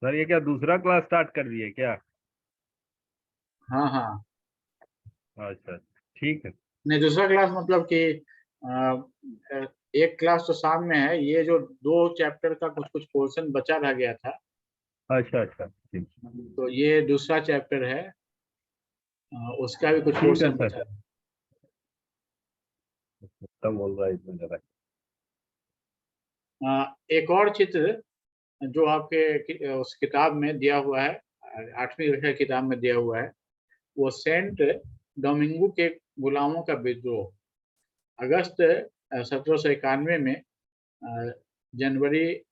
Sir ये क्या दूसरा क्लास स्टार्ट कर दिए क्या? हाँ हाँ। अच्छा, ठीक है। नहीं, दूसरा क्लास मतलब कि अ, एक क्लास तो शाम में है, ये जो दो चैप्टर का कुछ कुछ पोर्शन बचा रह गया था, अच्छा अच्छा, ठीक। तो ये दूसरा चैप्टर है। उसका भी कुछ ठीक है पोर्शन सर। बचा है। तब बोल रहा है इसमें जरा। एक और चित्र जो आपके उस किताब में दिया हुआ है, 8वीं कक्षा की किताब में दिया हुआ है, वो सेंट डोमिंगो के गुलामों का विद्रोह। अगस्त 1791 में अ, जनवरी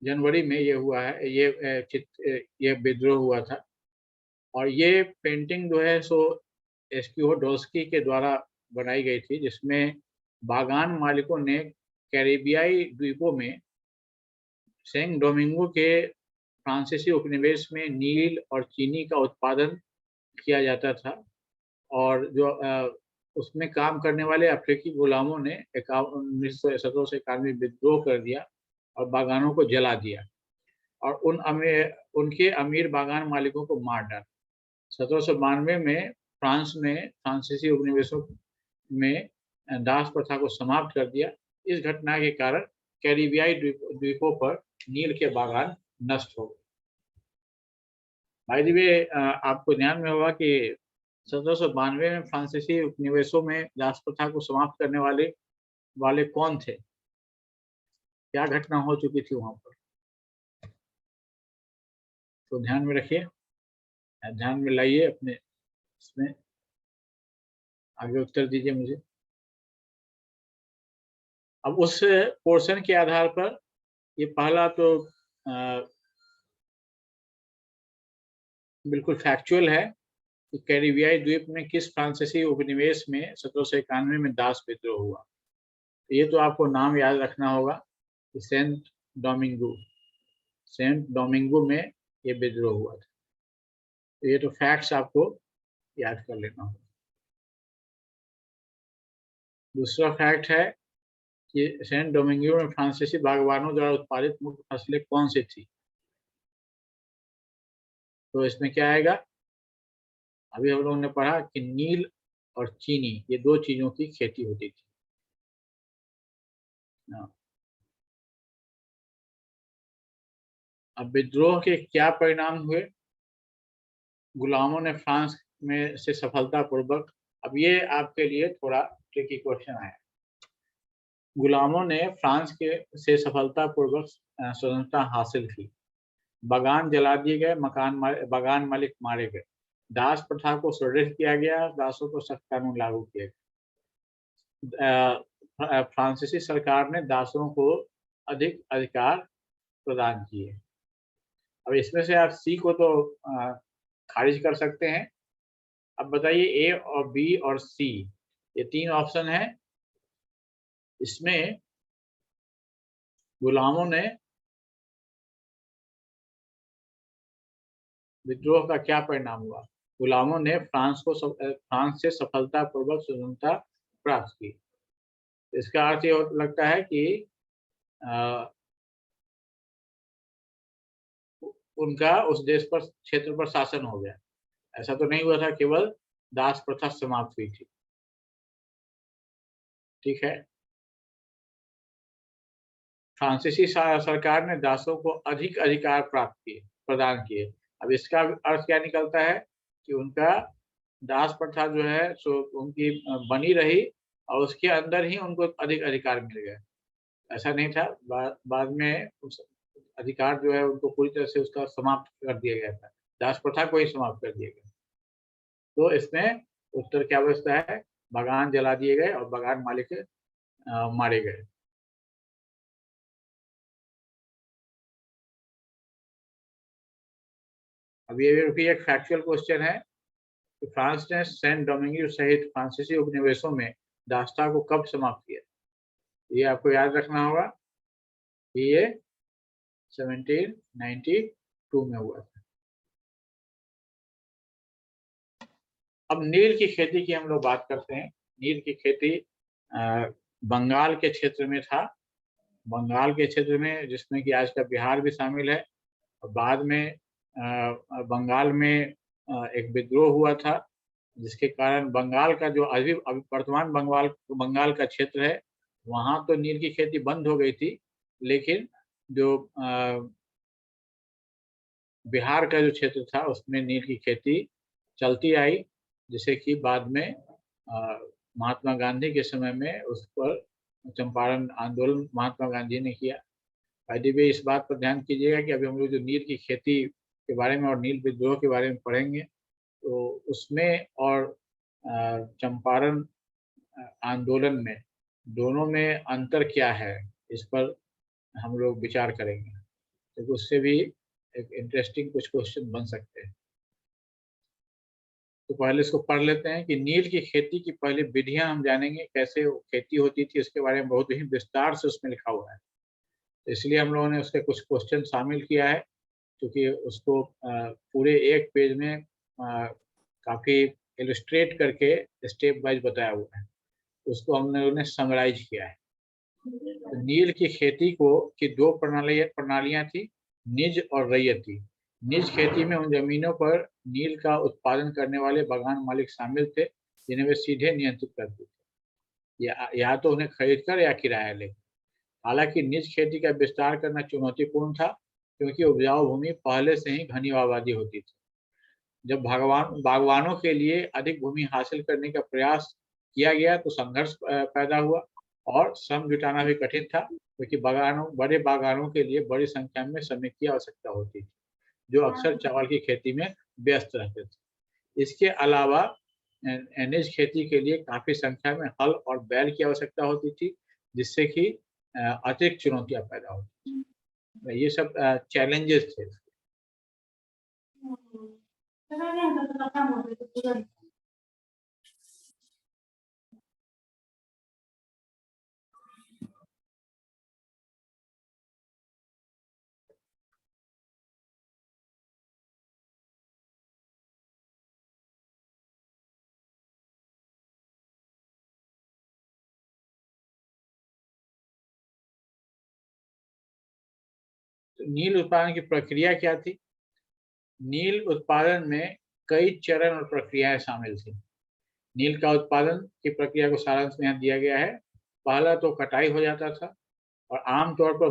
जनवरी में ये हुआ है, ये विद्रोह हुआ था। और ये पेंटिंग जो है सो एस्क्यूडोस्की के द्वारा बनाई गई थी, जिसमें बागान मालिकों ने कैरिबियाई द्वीपों में सेंट डोमिंगो के फ्रांसीसी उपनिवेश में नील और चीनी का उत्पादन किया जाता था। और जो उसमें काम करने वाले अफ्रीकी गुलामों ने 1791 विद्रोह कर दिया और बागानों को जला दिया, और उनके अमीर बागान मालिकों को मार डाला। 1792 में फ्रांस ने फ्रांसीसी उपनिवेशों में दास प्रथा को समाप्त कर दिया। इस घटना के कारण कैरिबियाई द्वीपों पर नील के बागान नष्ट हो गए। भाई जी, आपको ध्यान में होगा कि 1792 में फ्रांसीसी उपनिवेशों में दास प्रथा को समाप्त करने वाले वाले कौन थे? क्या घटना हो चुकी थी वहां पर? तो ध्यान में रखिए, ध्यान में लाइए अपने इसमें, आगे उत्तर दीजिए मुझे। अब उस पोर्शन के आधार पर ये पहला तो बिल्कुल फैक्चुअल है कि कैरिबियाई द्वीप में किस फ्रांसीसी उपनिवेश में 1791 में दास विद्रोह हुआ। ये तो आपको नाम याद रखना होगा कि डोमिंगो सेंट डोमिंगो में ये विद्रोह हुआ था। तो ये तो फैक्ट्स आपको याद कर लेना होगा। दूसरा फैक्ट है कि सेंट डोमिंगो में फ्रांसीसी बागवानों द्वारा उत्पादित मुख्य फसलें कौन सी थी? तो इसमें क्या आएगा? अभी हम लोगों ने पढ़ा कि नील और चीनी, ये दो चीजों की खेती होती थी। हाँ। अब विद्रोह के क्या परिणाम हुए? गुलामों ने फ्रांस में से सफलतापूर्वक, अब ये आपके लिए थोड़ा ट्रिकी क्वेश्चन है। गुलामों ने फ्रांस के से सफलतापूर्वक स्वतंत्रता हासिल की। बागान जला दिए गए, बागान मालिक मारे गए, दास प्रथा को सुदृढ़ किया गया, दासों को सख्त कानून लागू किए गए। फ्रांसीसी सरकार ने दासों को अधिक अधिकार प्रदान किए। अब इसमें से आप सी को तो खारिज कर सकते हैं। अब बताइए, ए और बी और सी, ये तीन ऑप्शन है। इसमें गुलामों ने विद्रोह का क्या परिणाम हुआ? गुलामों ने फ्रांस से सफलतापूर्वक स्वतंत्रता प्राप्त की। इसका अर्थ ये लगता है कि अ, उनका उस देश पर, क्षेत्र पर शासन हो गया। ऐसा तो नहीं हुआ था केवल दास प्रथा समाप्त हुई थी। ठीक है। फ्रांसीसी सरकार ने दासों को अधिक अधिकार प्रदान किए। अब इसका अर्थ क्या निकलता है कि उनका दास प्रथा जो है सो उनकी बनी रही, और उसके अंदर ही उनको अधिक अधिकार मिल गए। ऐसा नहीं था, बाद में उस अधिकार जो है उनको पूरी तरह से उसका समाप्त कर दिया गया था। दास प्रथा को ही समाप्त कर दिया गया। तो इसमें उत्तर क्या बचता है? बागान जला दिए गए और बागान मालिक मारे गए। अब ये भी एक फैक्चुअल क्वेश्चन है कि फ्रांस ने सेंट डोमिंगो सहित फ्रांसीसी उपनिवेशों में दासता को कब समाप्त किया? ये आपको याद रखना होगा कि ये 1792 में हुआ था। अब नील की खेती की हम लोग बात करते हैं। नील की खेती बंगाल के क्षेत्र में था। बंगाल के क्षेत्र में, जिसमें कि आज का बिहार भी शामिल है। और बाद में बंगाल में एक विद्रोह हुआ था, जिसके कारण बंगाल का जो अभी अभी वर्तमान बंगाल का क्षेत्र है, वहाँ तो नील की खेती बंद हो गई थी, लेकिन जो बिहार का जो क्षेत्र था उसमें नील की खेती चलती आई, जिसे कि बाद में महात्मा गांधी के समय में उस पर चंपारण आंदोलन महात्मा गांधी ने किया। बाय द वे, इस बात पर ध्यान कीजिएगा कि अभी हम लोग जो नील की खेती के बारे में और नील विद्रोह के बारे में पढ़ेंगे, तो उसमें और चंपारण आंदोलन में, दोनों में अंतर क्या है, इस पर हम लोग विचार करेंगे, तो उससे भी एक इंटरेस्टिंग कुछ क्वेश्चन बन सकते हैं। तो पहले इसको पढ़ लेते हैं कि नील की खेती की पहले विधियां हम जानेंगे, कैसे वो खेती होती थी, इसके बारे में बहुत ही विस्तार से उसमें लिखा हुआ है। तो इसलिए हम लोगों ने उसके कुछ क्वेश्चन शामिल किया है, क्योंकि उसको पूरे एक पेज में काफ़ी इलस्ट्रेट करके स्टेप वाइज बताया हुआ है, उसको हम लोगों ने समराइज किया है। तो नील की खेती की दो प्रणालियां थी, निज और रैयती। निज खेती में उन जमीनों पर नील का उत्पादन करने वाले बागान मालिक शामिल थे, जिन्हें वे सीधे नियंत्रित करते थे, या तो उन्हें खरीद कर या किराया ले। हालांकि निज खेती का विस्तार करना चुनौतीपूर्ण था, क्योंकि उपजाऊ भूमि पहले से ही घनी आबादी होती थी। जब बागवानों के लिए अधिक भूमि हासिल करने का प्रयास किया गया, तो संघर्ष पैदा हुआ और श्रम जुटाना भी कठिन था, क्योंकि बड़े बागानों के लिए बड़ी संख्या में श्रमिक की आवश्यकता होती थी, जो अक्सर चावल की खेती में व्यस्त रहते थे। इसके अलावा निज खेती के लिए काफी संख्या में हल और बैल की आवश्यकता होती थी, जिससे कि अतिरिक्त चुनौतियां पैदा होती थी। ये सब चैलेंजेस थे। तो नील उत्पादन की प्रक्रिया क्या थी? नील उत्पादन में कई चरण और प्रक्रियाएं शामिल थी। नील का उत्पादन की प्रक्रिया को सारांश में यहाँ दिया गया है। पहला तो कटाई हो जाता था, और आमतौर पर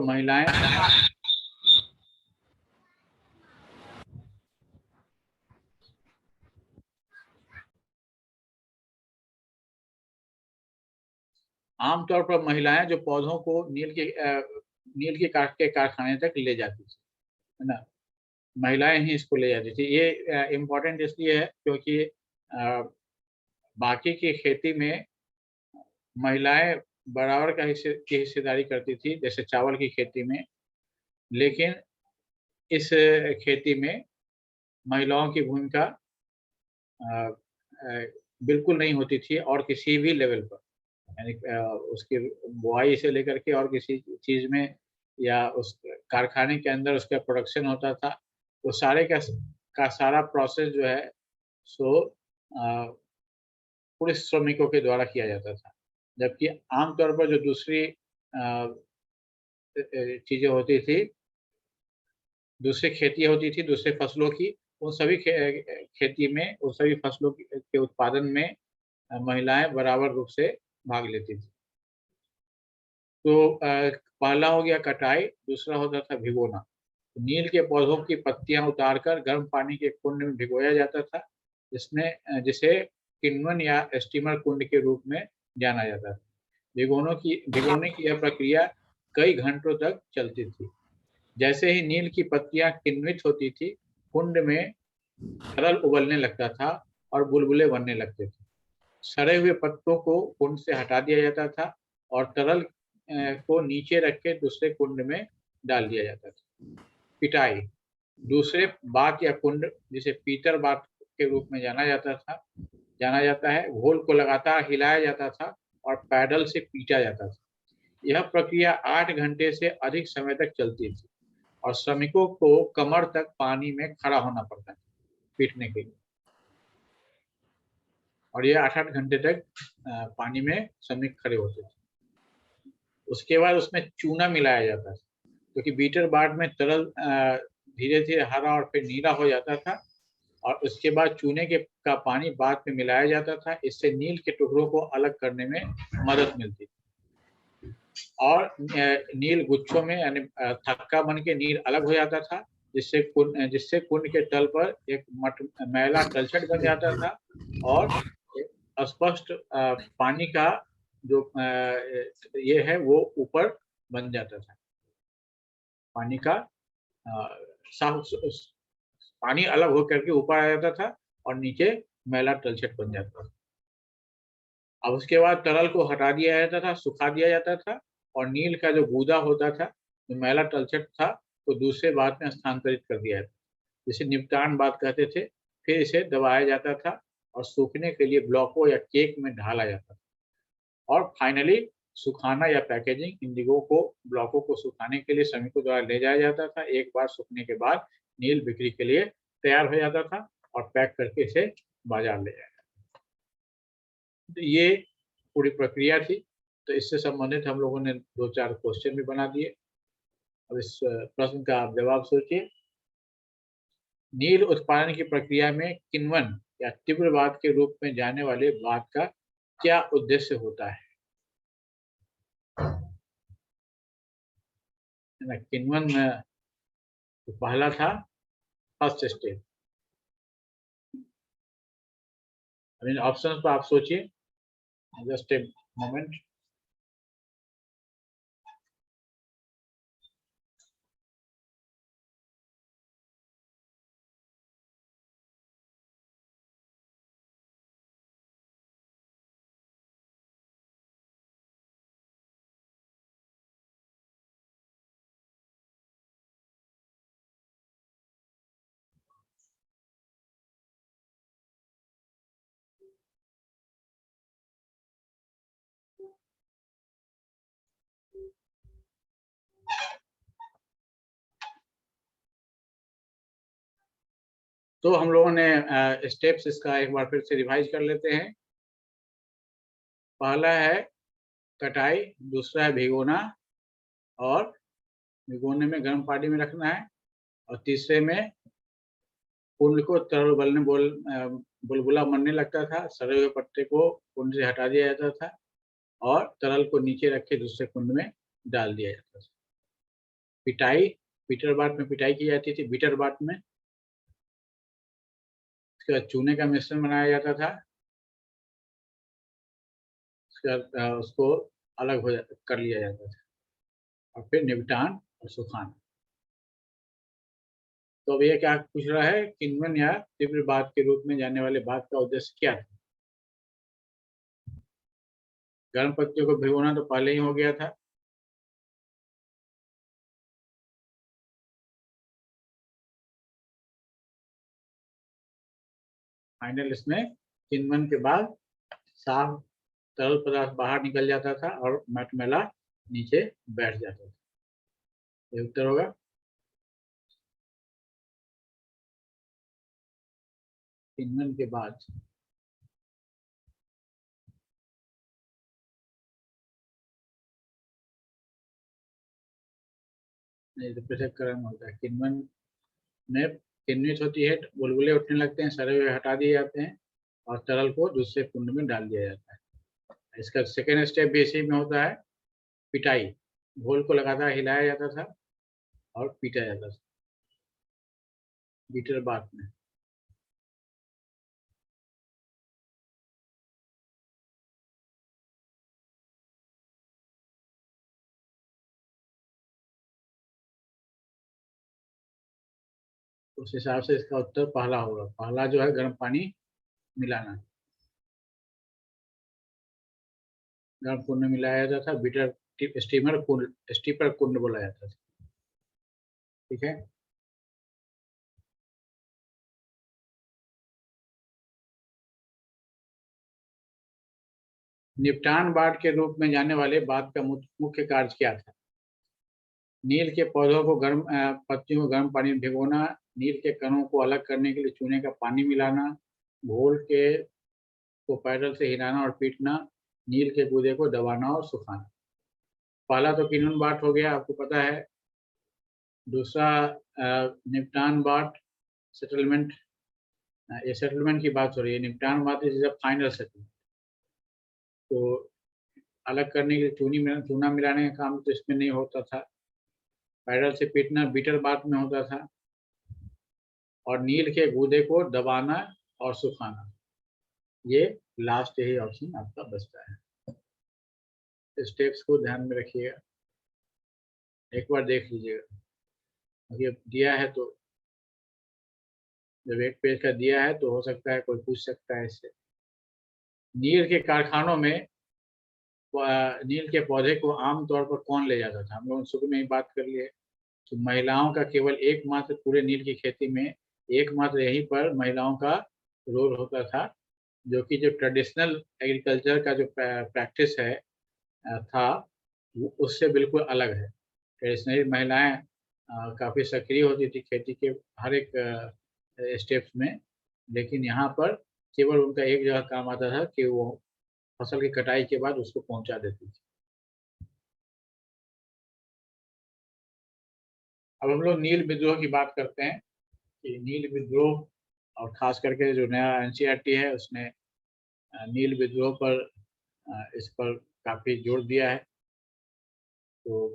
महिलाएं जो पौधों को नील के काट के कारखाने तक ले जाती थी, है ना, महिलाएं ही इसको ले जाती थी। ये इम्पोर्टेंट इसलिए है क्योंकि बाकी की खेती में महिलाएं बराबर की हिस्सेदारी करती थी, जैसे चावल की खेती में, लेकिन इस खेती में महिलाओं की भूमिका बिल्कुल नहीं होती थी, और किसी भी लेवल पर, यानी उसकी बुआई से लेकर के और किसी चीज में, या उस कारखाने के अंदर उसका प्रोडक्शन होता था, वो सारे का सारा प्रोसेस जो है सो पुरुष श्रमिकों के द्वारा किया जाता था। जबकि आमतौर पर जो दूसरी चीजें होती थी, दूसरी खेती होती थी दूसरे फसलों की, उन सभी खेती में, उन सभी फसलों के उत्पादन में महिलाएं बराबर रूप से भाग लेती थी। तो पहला हो गया कटाई, दूसरा होता था भिगोना। नील के पौधों की पत्तियां उतारकर गर्म पानी के कुंड में भिगोया जाता था, जिसे किण्वन या स्टीमर कुंड के रूप में जाना जाता था। भिगोने की यह प्रक्रिया कई घंटों तक चलती थी। जैसे ही नील की पत्तियां किण्वित होती थी, कुंड में तरल उबलने लगता था और बुलबुले बनने लगते थे। सड़े हुए पत्तों को कुंड से हटा दिया जाता था, और तरल को नीचे रख के दूसरे कुंड में डाल दिया जाता था। पिटाई, दूसरे बाग या कुंड, जिसे पीतर बाग के रूप में जाना जाता है, घोल को लगातार हिलाया जाता था और पैडल से पीटा जाता था। यह प्रक्रिया 8 घंटे से अधिक समय तक चलती थी, और श्रमिकों को कमर तक पानी में खड़ा होना पड़ता था पीटने के लिए, और ये 8-8 घंटे तक पानी में श्रमिक खड़े होते थे। उसके बाद उसमें चूना मिलाया जाता था, क्योंकि बीटर बाट में तरल धीरे धीरे हरा और फिर नीला हो जाता था, और उसके बाद चूने के का पानी बाद में मिलाया जाता था। इससे नील के टुकड़ों को अलग करने में मदद मिलती थी, और नील गुच्छों में यानी थक्का बन के नील अलग हो जाता था, जिससे कुंड के तल पर एक मैला तलछट बन जाता था, और स्पष्ट पानी का जो ये है वो ऊपर बन जाता था। पानी का साफ पानी अलग होकर के ऊपर आ जाता था और नीचे मैला तलछट बन जाता था। अब उसके बाद तरल को हटा दिया जाता था, सुखा दिया जाता था, और नील का जो गूदा होता था, जो मैला तलछट था, तो दूसरे बात में स्थानांतरित कर दिया जाता, जिसे निपटान बात कहते थे। फिर इसे दबाया जाता था और सूखने के लिए ब्लॉकों या केक में ढाला जाता था, और फाइनली सुखाना या पैकेजिंग, इंडिगो को ब्लॉकों को सुखाने के लिए श्रमिकों द्वारा ले जाया जाता था। एक बार सूखने के बाद नील बिक्री के लिए तैयार हो जाता था और पैक करके इसे बाजार ले जाया जाता था। तो ये पूरी प्रक्रिया थी। तो इससे संबंधित हम लोगों ने 2-4 क्वेश्चन भी बना दिए। अब इस प्रश्न का आप जवाब सोचिए। नील उत्पादन की प्रक्रिया में किण्वन या तीव्रवाद के रूप में जाने वाले वाद का क्या उद्देश्य होता है? किण्वन तो पहला था फर्स्ट स्टेप। ऑप्शन पर आप सोचिए, जस्ट ए मोमेंट। तो हम लोगों ने स्टेप्स इसका एक बार फिर से रिवाइज कर लेते हैं। पहला है कटाई, दूसरा है भिगोना, और भिगोने में गर्म पानी में रखना है, और तीसरे में कुंड को तरल उबलने बुलबुला बनने लगता था, सड़े हुए पत्ते को कुंड से हटा दिया जाता था और तरल को नीचे रख के दूसरे कुंड में डाल दिया जाता था। पिटाई, बीटर बाट में पिटाई की जाती थी। बीटर बाट में उसके बाद चूने का मिश्रण बनाया जाता था, उसके बाद उसको अलग कर लिया जाता था, और फिर निपटान और सुखाना। तो अब ये क्या पूछ रहा है, किण्वन या तीव्र वाद के रूप में जाने वाले वाद का उद्देश्य क्या था? गर्म पत्तियों को भिगोना तो पहले ही हो गया था। फाइनल इसमें किण्वन के बाद साफ तरल पदार्थ बाहर निकल जाता था और मटमैला नीचे बैठ जाता था। ये उत्तर होगा। किण्वन के बाद तो पृथक्करण होता है। किण्वन में किण्वित होती है, बुलबुले उठने लगते हैं, सड़े हुए हटा दिए जाते हैं और तरल को दूसरे कुंड में डाल दिया जाता है। इसका सेकेंड स्टेप भी इसी में होता है, पिटाई। घोल को लगातार हिलाया जाता था और पीटा जाता था बीटर बात में। उस हिसाब से इसका उत्तर पहला होगा। पहला जो है गर्म पानी मिलाना, गर्म कुंड में मिलाया जाता था। बीटर स्टीपर कुंड बोला जाता था। ठीक है। निपटान बाट के रूप में जाने वाले बाट का मुख्य कार्य क्या था? नील के पौधों को पत्तियों को गर्म पानी में भिगोना, नील के कणों को अलग करने के लिए चूने का पानी मिलाना, घोल के को पैडल से हिलाना और पीटना, नील के गूदे को दबाना और सुखाना। पहला तो किन्हुन बाट हो गया, आपको पता है। दूसरा निपटान बाट सेटलमेंट, ये सेटलमेंट की बात हो रही है। निपटान बाट इज अ फाइनल सेटलमेंट। तो अलग करने के लिए चूना मिलाने का काम तो इसमें नहीं होता था। पैडल से पीटना बीटर बाट में होता था। और नील के गूदे को दबाना और सुखाना, ये लास्ट यही ऑप्शन आपका बचता है। स्टेप्स को ध्यान में रखिएगा, एक बार देख लीजिएगा। अभी अब दिया है तो जब एक पेज का दिया है तो हो सकता है कोई पूछ सकता है इससे। नील के कारखानों में नील के पौधे को आमतौर पर कौन ले जाता था? हम लोग शुरू में ही बात कर लिए कि महिलाओं का केवल एकमात्र पूरे नील की खेती में एकमात्र यहीं पर महिलाओं का रोल होता था, जो कि जो ट्रेडिशनल एग्रीकल्चर का जो प्रैक्टिस है था वो उससे बिल्कुल अलग है। ट्रेडिशनली महिलाएं काफ़ी सक्रिय होती थी खेती के हर एक स्टेप्स में, लेकिन यहाँ पर केवल उनका एक जगह काम आता था कि वो फसल की कटाई के बाद उसको पहुंचा देती थी। अब हम लोग नील विद्रोह की बात करते हैं कि नील विद्रोह, और खास करके जो नया एनसीईआरटी है उसने नील विद्रोह पर इस पर काफ़ी जोर दिया है। तो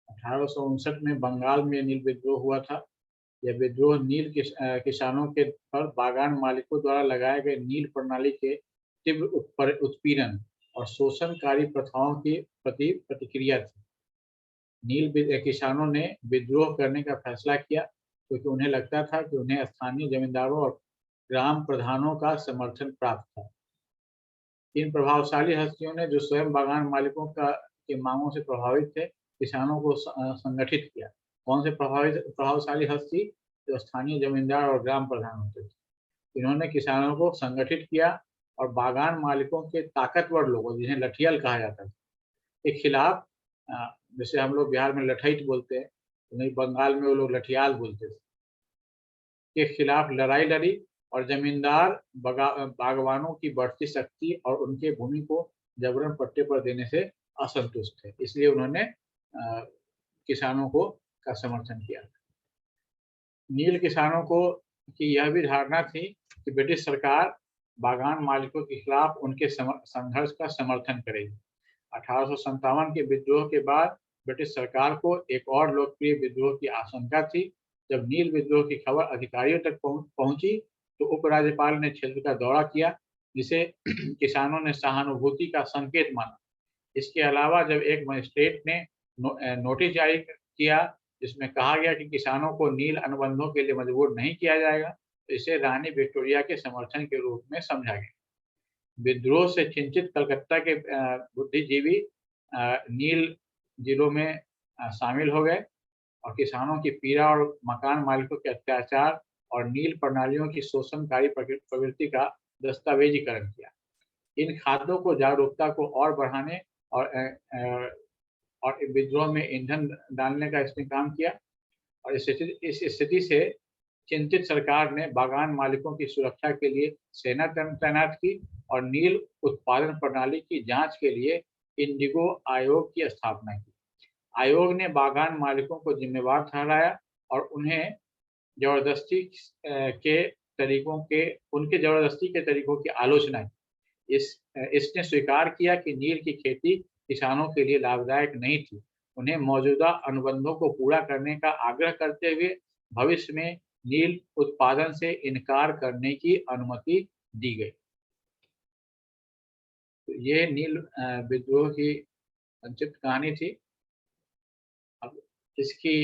1859 में बंगाल में नील विद्रोह हुआ था। यह विद्रोह नील किसानों के पर बागान मालिकों द्वारा लगाए गए नील प्रणाली के तीव्र उत्पीड़न और शोषणकारी प्रथाओं की प्रति प्रतिक्रिया थी। नील किसानों ने विद्रोह करने का फैसला किया क्योंकि उन्हें लगता था कि उन्हें स्थानीय जमींदारों और ग्राम प्रधानों का समर्थन प्राप्त था। इन प्रभावशाली हस्तियों ने, जो स्वयं बागान मालिकों के मांगों से प्रभावित थे, किसानों को संगठित किया। कौन से प्रभावशाली हस्ती? जो स्थानीय जमींदार और ग्राम प्रधान होते थे। इन्होंने किसानों को संगठित किया और बागान मालिकों के ताकतवर लोगों, जिन्हें लठियाल कहा जाता था, के खिलाफ, जैसे हम लोग बिहार में लठैत बोलते हैं, उन्हें बंगाल में वो लोग लठियाल बोलते थे, के खिलाफ लड़ाई लड़ी और जमींदार बागवानों की बढ़ती शक्ति और उनके भूमि को जबरन पट्टे पर देने से असंतुष्ट थे। इसलिए उन्होंने किसानों को का समर्थन किया। नील किसानों को की यह भी धारणा थी कि ब्रिटिश सरकार बागान मालिकों के खिलाफ उनके संघर्ष का समर्थन करेगी। 1857 के विद्रोह के बाद ब्रिटिश सरकार को एक और लोकप्रिय विद्रोह की आशंका थी। जब नील विद्रोह की खबर अधिकारियों तक पहुंची तो उपराज्यपाल ने क्षेत्र का दौरा किया, जिसे किसानों ने सहानुभूति का संकेत माना। इसके अलावा जब एक मजिस्ट्रेट ने नोटिस जारी किया जिसमें कहा गया कि किसानों को नील अनुबंधों के लिए मजबूर नहीं किया जाएगा, तो इसे रानी विक्टोरिया के समर्थन के रूप में समझा गया। विद्रोह से चिंतित कलकत्ता के बुद्धिजीवी नील जिलों में शामिल हो गए और किसानों की पीड़ा और मकान मालिकों के अत्याचार और नील प्रणालियों की शोषणकारी प्रवृत्ति का दस्तावेजीकरण किया। इन खातों को जागरूकता को और बढ़ाने और विद्रोह में ईंधन डालने का इसने काम किया। और इस स्थिति से चिंतित सरकार ने बागान मालिकों की सुरक्षा के लिए सेना तैनात की और नील उत्पादन प्रणाली की जांच के लिए इंडिगो आयोग की स्थापना की। आयोग ने बागान मालिकों को जिम्मेवार ठहराया और उन्हें जबरदस्ती के तरीकों की आलोचना की। इसने स्वीकार किया कि नील की खेती किसानों के लिए लाभदायक नहीं थी। उन्हें मौजूदा अनुबंधों को पूरा करने का आग्रह करते हुए भविष्य में नील उत्पादन से इनकार करने की अनुमति दी गई। तो ये नील विद्रोह की संक्षिप्त कहानी थी। अब इसकी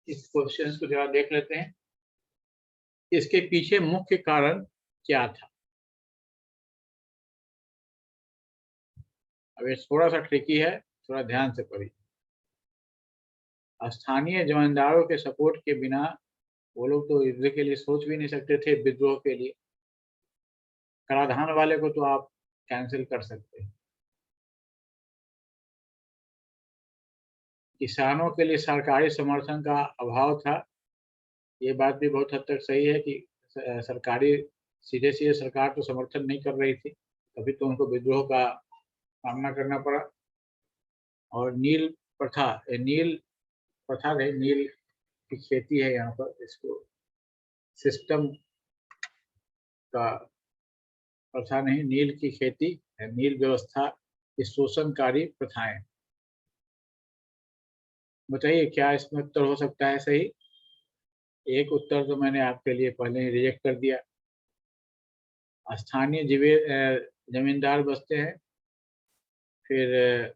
इस क्वेश्चन को जरा देख लेते हैं। इसके पीछे मुख्य कारण क्या था? अब ये थोड़ा सा ट्रिकी है, थोड़ा ध्यान से पढ़िए। स्थानीय जमींदारों के सपोर्ट के बिना वो लोग तो युद्ध के लिए सोच भी नहीं सकते थे। विद्रोह के लिए कराधान वाले को तो आप कैंसिल कर सकते हैं। किसानों के लिए सरकारी समर्थन का अभाव था। ये बात भी बहुत हद तक सही है कि सरकारी सीधे सरकार तो समर्थन नहीं कर रही थी, तभी तो उनको विद्रोह का सामना करना पड़ा। और नील प्रथा, नील प्रथा नहीं, नील की खेती है यहाँ पर, इसको सिस्टम का प्रथा नहीं, नील की खेती है, नील व्यवस्था की शोषणकारी प्रथाएं। बताइए क्या इसमें उत्तर हो सकता है सही? एक उत्तर तो मैंने आपके लिए पहले ही रिजेक्ट कर दिया। स्थानीय जमींदार बसते हैं, फिर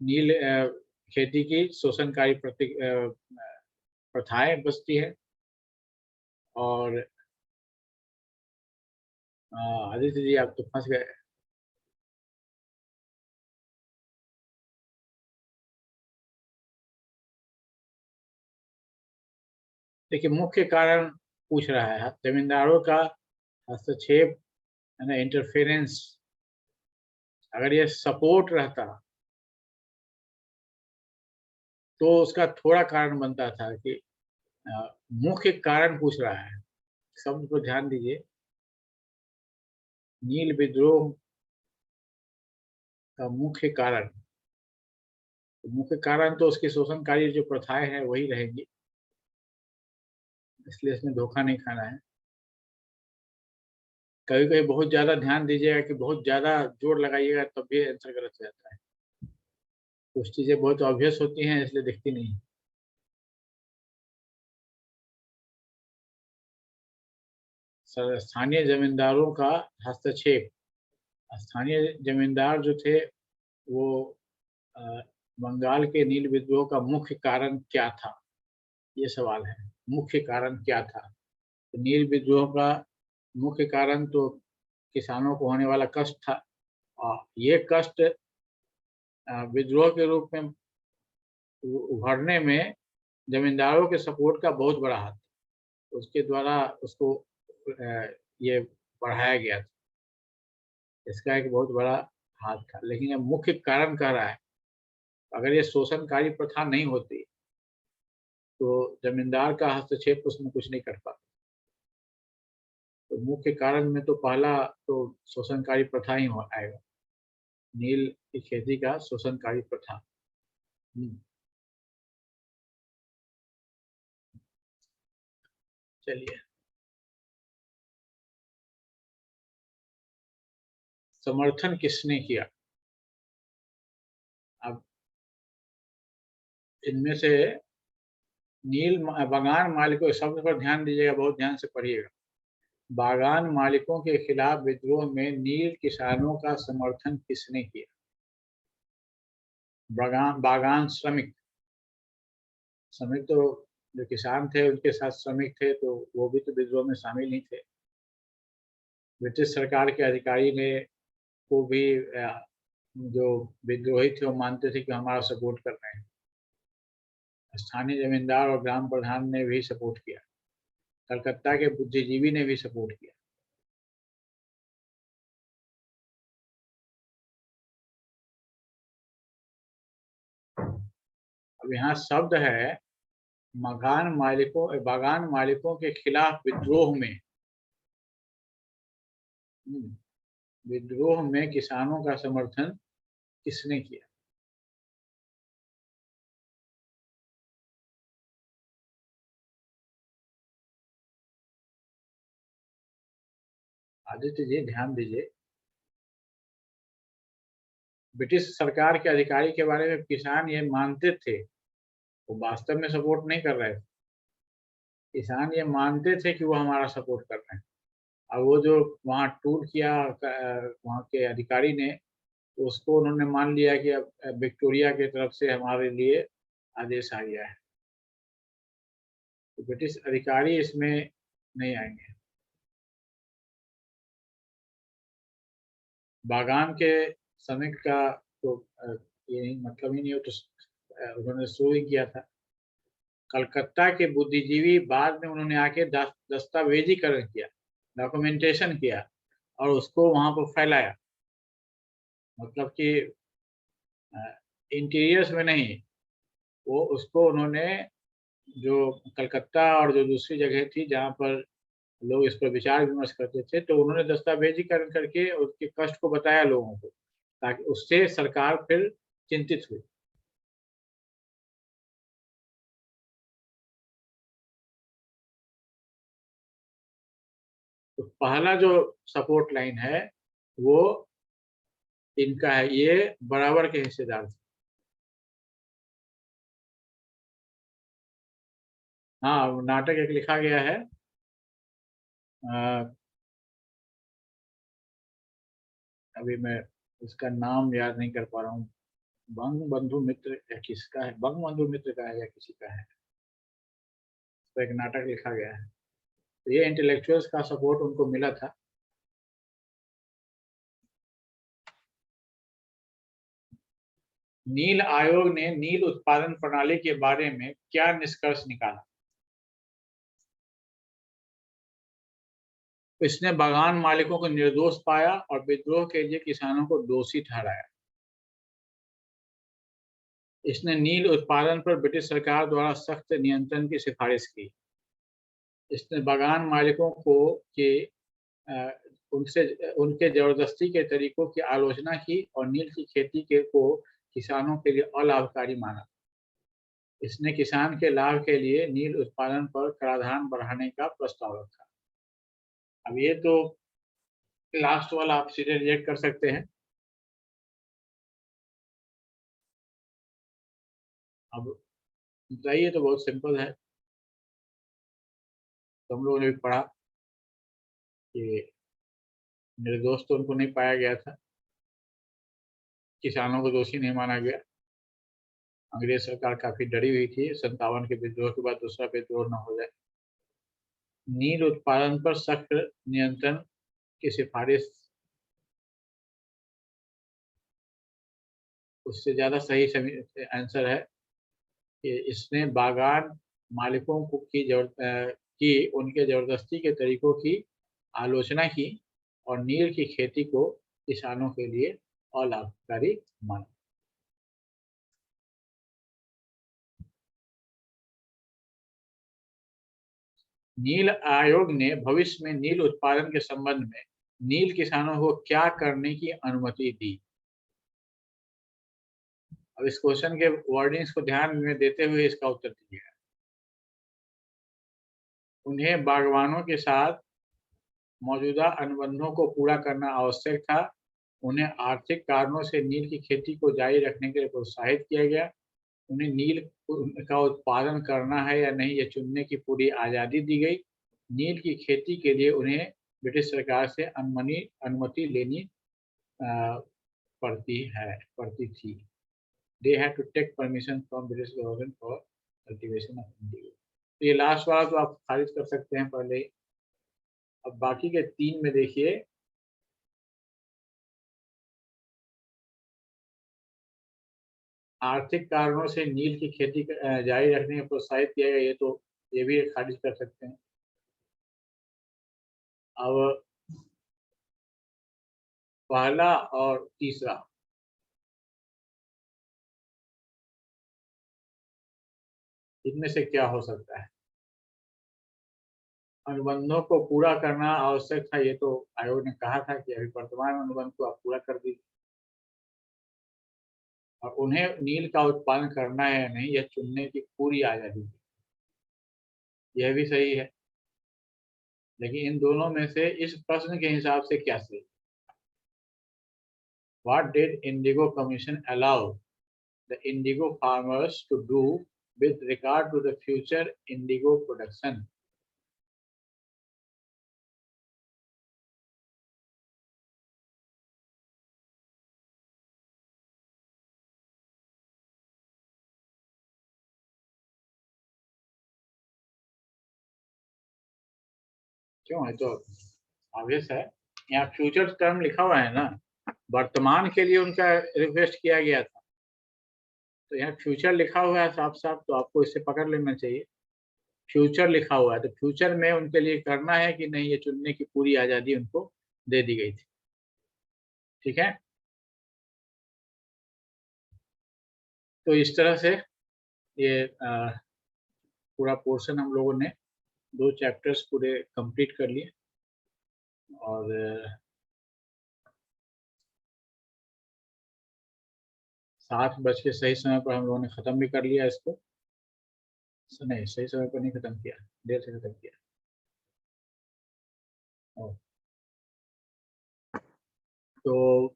नील खेती की शोषणकारी प्रथाएं बसती है, और आदित्य जी आप तो फंस गए। देखिए मुख्य कारण पूछ रहा है, जमींदारों का हस्तक्षेप है ना, इंटरफेरेंस। अगर ये सपोर्ट रहता तो उसका थोड़ा कारण बनता था कि मुख्य कारण पूछ रहा है। शब्द पर ध्यान दीजिए, नील विद्रोह का मुख्य कारण, मुख्य कारण तो उसकी शोषणकारी जो प्रथाएं हैं वही रहेंगी, इसलिए इसमें धोखा नहीं खाना है। कभी कभी बहुत ज्यादा ध्यान दीजिएगा कि बहुत ज्यादा जोर लगाइएगा तब भी आंसर गलत हो जाता है। कुछ चीजें बहुत ऑब्वियस होती हैं इसलिए दिखती नहीं। स्थानीय जमींदारों का हस्तक्षेप, स्थानीय जमींदार जो थे वो अ, बंगाल के नील विद्रोह का मुख्य कारण क्या था, ये सवाल है। मुख्य कारण क्या था? तो नील विद्रोह का मुख्य कारण तो किसानों को होने वाला कष्ट था, और ये कष्ट विद्रोह के रूप में उभरने में जमींदारों के सपोर्ट का बहुत बड़ा हाथ, उसके द्वारा उसको ये बढ़ाया गया था, इसका एक बहुत बड़ा हाथ था। लेकिन ये मुख्य कारण कह रहा है, अगर ये शोषणकारी प्रथा नहीं होती तो जमींदार का हस्तक्षेप उसमें कुछ नहीं कर पाता। तो मुख्य कारण में तो पहला तो शोषणकारी प्रथा ही आएगा, नील की खेती का शोषणकारी प्रथा। चलिए, समर्थन किसने किया? अब इनमें से बागान मालिकों, शब्द पर ध्यान दीजिएगा, बहुत ध्यान से पढ़िएगा। बागान मालिकों के खिलाफ विद्रोह में नील किसानों का समर्थन किसने किया? बागान श्रमिक, श्रमिक तो जो किसान थे उनके साथ श्रमिक थे, तो वो भी तो विद्रोह में शामिल ही थे। ब्रिटिश सरकार के अधिकारी ने को भी जो विद्रोही थे वो मानते थे कि हमारा सपोर्ट कर रहे हैं। स्थानीय जमींदार और ग्राम प्रधान ने भी सपोर्ट किया, कलकत्ता के बुद्धिजीवी ने भी सपोर्ट किया। अब यहाँ शब्द है बागान मालिकों के खिलाफ विद्रोह में, विद्रोह में किसानों का समर्थन किसने किया? आदित्य जी ध्यान दीजिए, ब्रिटिश सरकार के अधिकारी के बारे में किसान ये मानते थे, वो वास्तव में सपोर्ट नहीं कर रहे थे। किसान ये मानते थे कि वो हमारा सपोर्ट कर रहे हैं, और वो जो वहाँ टूर किया वहाँ के अधिकारी ने, तो उसको उन्होंने मान लिया कि अब विक्टोरिया की तरफ से हमारे लिए आदेश आ गया है, तो ब्रिटिश अधिकारी इसमें नहीं आएंगे। बागान के श्रमिक का तो ये मतलब ही नहीं हो, तो उन्होंने शुरू ही किया था। कलकत्ता के बुद्धिजीवी बाद में उन्होंने आके दस्तावेजीकरण किया, डॉक्यूमेंटेशन किया, और उसको वहां पर फैलाया। मतलब कि इंटीरियर्स में नहीं, वो उसको उन्होंने जो कलकत्ता और जो दूसरी जगह थी जहाँ पर लोग इस पर विचार विमर्श करते थे, तो उन्होंने दस्तावेजीकरण करके उसके कष्ट को बताया लोगों को, ताकि उससे सरकार फिर चिंतित हुई। तो पहला जो सपोर्ट लाइन है वो इनका है, ये बराबर के हिस्सेदार थे। हाँ, नाटक एक लिखा गया है, अभी मैं इसका नाम याद नहीं कर पा रहा हूँ। बंग बंधु मित्र या किसका है, बंग बंधु मित्र का है या किसी का है, तो एक नाटक लिखा गया है। तो ये इंटेलेक्चुअल्स का सपोर्ट उनको मिला था। नील आयोग ने नील उत्पादन प्रणाली के बारे में क्या निष्कर्ष निकाला? इसने बागान मालिकों को निर्दोष पाया और विद्रोह के लिए किसानों को दोषी ठहराया। इसने नील उत्पादन पर ब्रिटिश सरकार द्वारा सख्त नियंत्रण की सिफारिश की। इसने बागान मालिकों को के उनसे उनके जबरदस्ती के तरीकों की आलोचना की और नील की खेती को किसानों के लिए अलाभकारी माना। इसने किसान के लाभ के लिए नील उत्पादन पर कराधान बढ़ाने का प्रस्ताव रखा। अब ये तो लास्ट वाला आप सीधे रिजेक्ट कर सकते हैं। अब बताइए, तो बहुत सिंपल है, तो हम लोगों ने भी पढ़ा कि निर्दोष तो उनको नहीं पाया गया था, किसानों को दोषी नहीं माना गया। अंग्रेज सरकार काफी डरी हुई थी 57 के विद्रोह के बाद दूसरा विद्रोह न हो जाए। नील उत्पादन पर सख्त नियंत्रण की सिफारिश उससे ज्यादा सही आंसर है कि इसने बागान मालिकों को की उनके जबरदस्ती के तरीकों की आलोचना की और नील की खेती को किसानों के लिए अलाभकारी माना। नील आयोग ने भविष्य में नील उत्पादन के संबंध में नील किसानों को क्या करने की अनुमति दी? अब इस क्वेश्चन के वर्डिंग्स को ध्यान में देते हुए इसका उत्तर दीजिए। उन्हें बागवानों के साथ मौजूदा अनुबंधों को पूरा करना आवश्यक था। उन्हें आर्थिक कारणों से नील की खेती को जारी रखने के लिए प्रोत्साहित किया गया। उन्हें नील का उत्पादन करना है या नहीं, यह चुनने की पूरी आज़ादी दी गई। नील की खेती के लिए उन्हें ब्रिटिश सरकार से अनुमति लेनी पड़ती थी। They had to take permission from British government for cultivation of indigo. तो ये लास्ट वाला तो आप खारिज कर सकते हैं पहले ही। अब बाकी के 3 में देखिए, आर्थिक कारणों से नील की खेती जारी रखने को प्रोत्साहित किया गया, ये तो ये भी खारिज कर सकते हैं। अब पहला और तीसरा, इनमें से क्या हो सकता है? अनुबंधों को पूरा करना आवश्यक था, ये तो आयोग ने कहा था कि अभी वर्तमान अनुबंध को आप पूरा कर दीजिए। और उन्हें नील का उत्पादन करना है या नहीं, यह चुनने की पूरी आज़ादी थी, यह भी सही है। लेकिन इन दोनों में से इस प्रश्न के हिसाब से क्या सही? What did Indigo Commission allow the indigo farmers to do with regard to the future indigo production? क्यों है तो ऑब्वियस है, यहाँ फ्यूचर टर्म लिखा हुआ है ना, वर्तमान के लिए उनका रिक्वेस्ट किया गया था, तो यहाँ फ्यूचर लिखा हुआ है साफ साफ, तो आपको इसे पकड़ लेना चाहिए। फ्यूचर लिखा हुआ है तो फ्यूचर में उनके लिए करना है कि नहीं, ये चुनने की पूरी आज़ादी उनको दे दी गई थी। ठीक है, तो इस तरह से ये पूरा पोर्शन हम लोगों ने 2 चैप्टर्स पूरे कंप्लीट कर लिए और 7 बज के सही समय पर हम लोगों ने ख़त्म भी कर लिया इसको। नहीं, सही समय पर नहीं ख़त्म किया, देर से ख़त्म किया। तो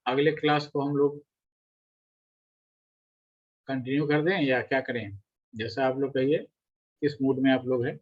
अगले क्लास को हम लोग कंटिन्यू कर दें या क्या करें? जैसा आप लोग कहिए, किस मूड में आप लोग हैं?